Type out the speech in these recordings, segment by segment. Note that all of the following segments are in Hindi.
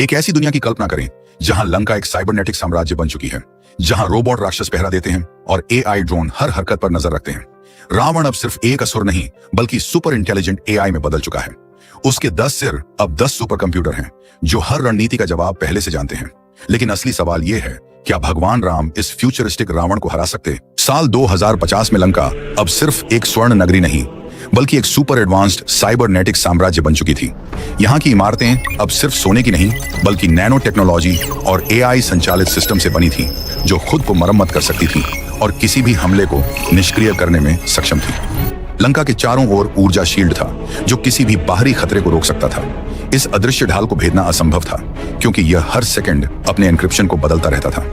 एक ऐसी दुनिया की कल्पना करें जहां लंका एक साइबरनेटिक साम्राज्य बन चुकी है, जहां रोबोट राक्षस पहरा देते हैं और एआई ड्रोन हर हरकत पर नजर रखते हैं। रावण अब सिर्फ एक असुर नहीं बल्कि सुपर इंटेलिजेंट एआई में बदल चुका है। उसके 10 सिर अब 10 सुपर कंप्यूटर हैं जो हर रणनीति का जवाब पहले से जानते हैं। लेकिन असली सवाल यह है, क्या भगवान राम इस फ्यूचरिस्टिक रावण को हरा सकते? साल 2050 में लंका अब सिर्फ एक स्वर्ण नगरी नहीं बल्कि एक सुपर एडवांस्ड साइबरनेटिक साम्राज्य बन चुकी थी। यहाँ की इमारतें अब सिर्फ सोने की नहीं बल्कि नैनो टेक्नोलॉजी और एआई संचालित सिस्टम से बनी थी, जो खुद को मरम्मत कर सकती थी और किसी भी हमले को निष्क्रिय करने में सक्षम थी। लंका के चारों ओर ऊर्जा शील्ड था जो किसी भी बाहरी खतरे को रोक सकता था। इस अदृश्य ढाल को भेदना असंभव था क्योंकि यह हर सेकंड अपने एन्क्रिप्शन को बदलता रहता था।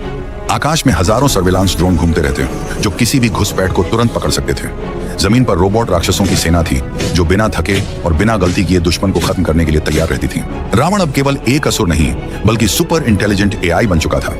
आकाश में हजारों सर्विलांस ड्रोन घूमते रहते जो किसी भी घुसपैठ को तुरंत पकड़ सकते थे। जमीन पर रोबोट राक्षसों की सेना थी जो बिना थके और बिना गलती किए दुश्मन को खत्म करने के लिए तैयार रहती थी। रावण अब केवल एक असुर नहीं बल्कि सुपर इंटेलिजेंट एआई बन चुका था।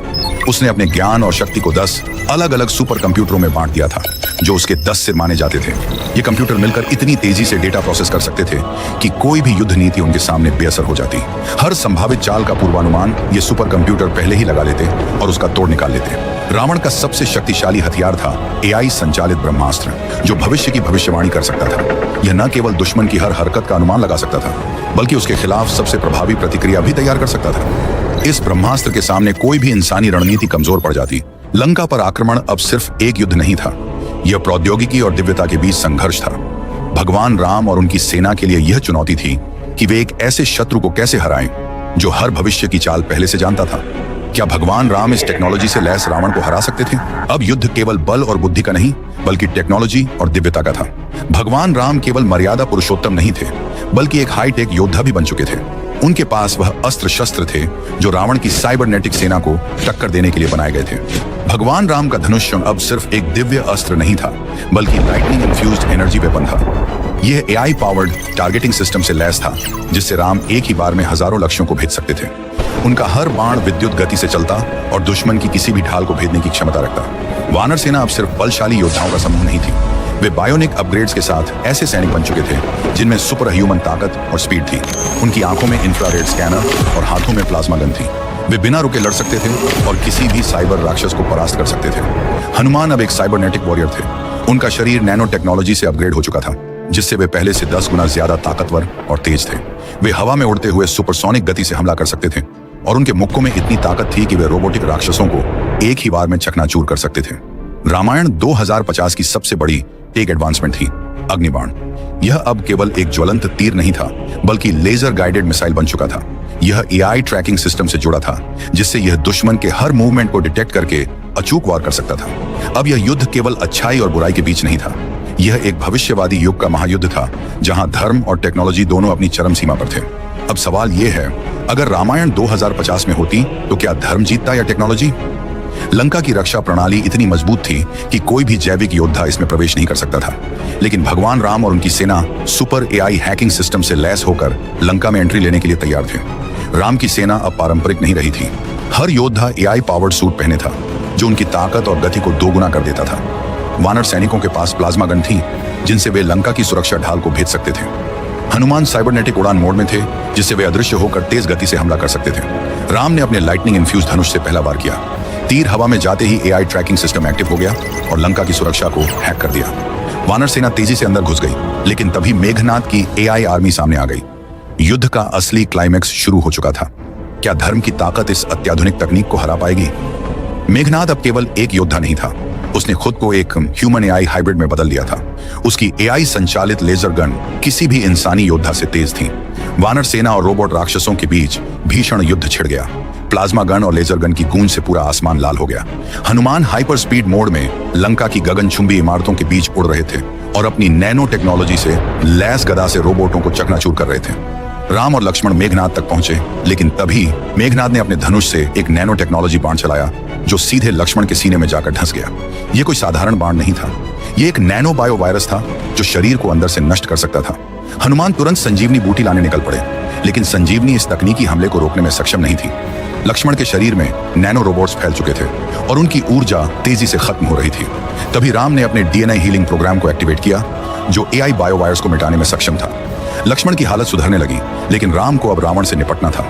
उसने अपने ज्ञान और शक्ति को 10 अलग अलग सुपर कंप्यूटरों में बांट दिया था जो उसके 10 सिर माने जाते थे। ये कंप्यूटर मिलकर इतनी तेजी से डेटा प्रोसेस कर सकते थे कि कोई भी युद्ध नीति उनके सामने बेअसर हो जाती। हर संभावित चाल का पूर्वानुमान ये सुपर कंप्यूटर पहले ही लगा लेते और उसका तोड़ निकाल लेते। रावण का सबसे शक्तिशाली हथियार था एआई संचालित ब्रह्मास्त्र, जो भविष्य की भविष्यवाणी कर सकता था। यह न केवल दुश्मन की हर हरकत का अनुमान लगा सकता था बल्कि उसके खिलाफ सबसे प्रभावी प्रतिक्रिया भी तैयार कर सकता था। इस ब्रह्मास्त्र के सामने कोई भी इंसानी रणनीति कमजोर पड़ जाती। लंका पर आक्रमण अब सिर्फ एक युद्ध नहीं था, यह प्रौद्योगिकी और दिव्यता के बीच संघर्ष था। भगवान राम और उनकी सेना के लिए यह चुनौती थी कि वे एक ऐसे शत्रु को कैसे हराएं जो हर भविष्य की चाल पहले से जानता था। क्या भगवान राम इस टेक्नोलॉजी से लैस रावण को हरा सकते थे? अब युद्ध केवल बल और बुद्धि का नहीं बल्कि टेक्नोलॉजी और दिव्यता का था। भगवान राम केवल मर्यादा पुरुषोत्तम नहीं थे बल्कि एक हाईटेक योद्धा भी बन चुके थे। उनके पास वह अस्त्र शस्त्र थे जो रावण की साइबरनेटिक सेना को टक्कर देने के लिए बनाए गए थे। भगवान राम का धनुष अब सिर्फ एक दिव्य अस्त्र नहीं था बल्कि लाइटनिंग इन्फ्यूज्ड एनर्जी वेपन था। यह एआई पावर्ड टारगेटिंग सिस्टम से लैस था जिससे राम एक ही बार में हजारों लक्ष्यों को भेज सकते थे। उनका हर बाण विद्युत गति से चलता और दुश्मन की किसी भी ढाल को भेदने की क्षमता रखता। वानर सेना अब सिर्फ बलशाली योद्धाओं का समूह नहीं थी, वे बायोनिक अपग्रेड्स के साथ ऐसे सैनिक बन चुके थे जिनमें सुपर ह्यूमन ताकत और स्पीड थी। उनकी आंखों में इंफ्रारेड स्कैनर और हाथों में प्लाज्मा गन थी। वे बिना रुके लड़ सकते थे और किसी भी साइबर राक्षस को परास्त कर सकते थे। हनुमान अब एक साइबरनेटिक वॉरियर थे। उनका शरीर नैनो टेक्नोलॉजी से अपग्रेड हो चुका था जिससे वे पहले से 10 गुना ज्यादा ताकतवर और तेज थे। वे हवा में उड़ते हुए सुपरसोनिक गति से हमला कर सकते थे और उनके मुक्कों में इतनी ताकत थी कि वे रोबोटिक राक्षसों को एक ही बार में चकनाचूर कर सकते थे। रामायण 2050 की सबसे बड़ी एक एडवांसमेंट थी अग्निबाण। यह अब केवल एक ज्वलंत तीर नहीं था बल्कि लेजर गाइडेड मिसाइल बन चुका था। यह एआई ट्रैकिंग सिस्टम से जुड़ा था जिससे यह दुश्मन के हर मूवमेंट को डिटेक्ट करके अचूक वार कर सकता था। अब यह युद्ध केवल अच्छाई और बुराई के बीच नहीं था, यह एक भविष्यवादी युग का महायुद्ध था जहां धर्म और टेक्नोलॉजी दोनों अपनी चरम सीमा पर थे। अब सवाल यह है, अगर रामायण 2050 में होती तो क्या धर्म जीतता या टेक्नोलॉजी? लंका की रक्षा प्रणाली इतनी मजबूत थी कि कोई भी जैविक योद्धा इसमें प्रवेश नहीं कर सकता था, लेकिन भगवान राम और उनकी सेना सुपर एआई हैकिंग सिस्टम से लैस होकर लंका में एंट्री लेने के लिए तैयार थे। राम की सेना अब पारंपरिक नहीं रही थी। हर योद्धा एआई पावर्ड सूट पहने था जो उनकी ताकत और गति को दोगुना कर देता था। वानर सैनिकों के पास प्लाज्मा गन थी जिनसे वे लंका की सुरक्षा ढाल को भेज सकते थे। हनुमान साइबरनेटिक उड़ान मोड में थे जिससे वे अदृश्य होकर तेज गति से हमला कर सकते थे। राम ने अपने लाइटनिंग इन्फ्यूज धनुष से पहला वार किया। तीर हवा में जाते ही एआई ट्रैकिंग सिस्टम एक्टिव हो गया और लंका की सुरक्षा को हैक कर दिया। वानर सेना तेजी से अंदर घुस गई, लेकिन तभी मेघनाद की एआई आर्मी सामने आ गई। युद्ध का असली क्लाइमैक्स शुरू हो चुका था। क्या धर्म की ताकत इस अत्याधुनिक तकनीक को हरा पाएगी? मेघनाद अब केवल एक योद्धा नहीं था, उसने खुद को एक ह्यूमन एआई हाइब्रिड में बदल दिया था। उसकी एआई संचालित लेजर गन किसी भी इंसानी योद्धा से तेज थी। वानर सेना और रोबोट राक्षसों के बीच भीषण युद्ध छिड़ गया। प्लाज्मा गन और लेजर गन की गूंज से पूरा आसमान लाल हो गया। हनुमान हाइपर स्पीड मोड में लंका की गगनचुंबी इमारतों के बीच उड़ रहे थे और अपनी नैनो टेक्नोलॉजी से लैस गदा से रोबोटों को चकनाचूर कर रहे थे। राम और लक्ष्मण मेघनाद तक पहुंचे, लेकिन तभी मेघनाद ने अपने धनुष से एक नैनो टेक्नोलॉजी बाण चलाया जो सीधे लक्ष्मण के सीने में जाकर धंस गया। यह कोई साधारण बाण नहीं था, यह एक नैनो बायो वायरस था जो शरीर को अंदर से नष्ट कर सकता था। हनुमान तुरंत संजीवनी बूटी लाने निकल पड़े, लेकिन संजीवनी इस तकनीकी हमले को रोकने में सक्षम नहीं थी। लक्ष्मण के शरीर में नैनो रोबोट्स फैल चुके थे और उनकी ऊर्जा तेजी से खत्म हो रही थी। तभी राम ने अपने डीएनए हीलिंग प्रोग्राम को एक्टिवेट किया जो एआई बायो वायरस को मिटाने में सक्षम था। लक्ष्मण की हालत सुधरने लगी, लेकिन राम को अब रावण से निपटना था।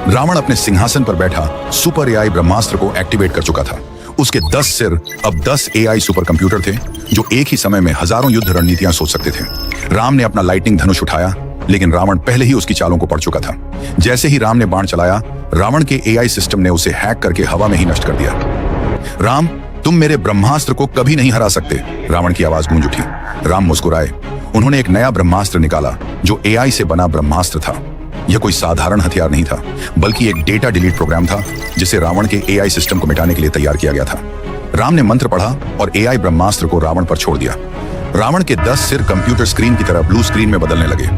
रावण अपने सिंहासन पर बैठा सुपर एआई ब्रह्मास्त्र को एक्टिवेट कर चुका था। उसके 10 सिर अब 10 एआई सुपर कंप्यूटर थे जो एक ही समय में हजारों युद्ध रणनीतियां सोच सकते थे। राम ने अपना लाइटनिंग धनुष उठाया, लेकिन रावण पहले ही उसकी चालों को पढ़ चुका था। जैसे ही राम ने बाण चलाया, रावण के एआई सिस्टम ने उसे हैक करके हवा में ही नष्ट कर दिया। राम, तुम मेरे ब्रह्मास्त्र को कभी नहीं हरा सकते, रावण की आवाज गूंज उठी। राम मुस्कुराए। उन्होंने एक नया ब्रह्मास्त्र निकाला जो एआई से बना ब्रह्मास्त्र था। यह कोई साधारण हथियार नहीं था, बल्कि एक डेटा डिलीट प्रोग्राम था जिसे रावण के एआई सिस्टम को मिटाने के लिए तैयार किया गया था। राम ने मंत्र पढ़ा और एआई ब्रह्मास्त्र को रावण पर छोड़ दिया। रावण के 10 सिर कंप्यूटर स्क्रीन की तरह ब्लू स्क्रीन में बदलने लगे।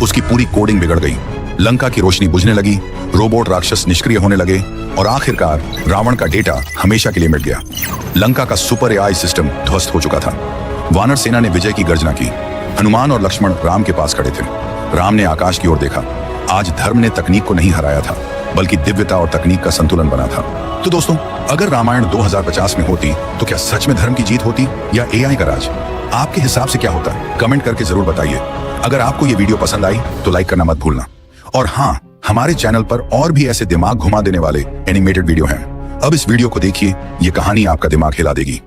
उसकी पूरी कोडिंग बिगड़ गई। लंका की रोशनी बुझने लगी, रोबोट राक्षस निष्क्रिय होने लगे और आखिरकार रावण का डेटा हमेशा के लिए मिट गया। लंका का सुपर एआई सिस्टम ध्वस्त हो चुका था। वानर सेना ने विजय की गर्जना की। हनुमान और लक्ष्मण राम के पास खड़े थे। राम ने आकाश की ओर देखा। आज धर्म ने तकनीक को नहीं हराया था, बल्कि दिव्यता और तकनीक का संतुलन बना था। तो दोस्तों, अगर रामायण 2050 में होती तो क्या सच में धर्म की जीत होती या एआई का राज? आपके हिसाब से क्या होता? कमेंट करके जरूर बताइए। अगर आपको ये वीडियो पसंद आई तो लाइक करना मत भूलना। और हाँ, हमारे चैनल पर और भी ऐसे दिमाग घुमा देने वाले एनिमेटेड वीडियो हैं। अब इस वीडियो को देखिए, ये कहानी आपका दिमाग हिला देगी।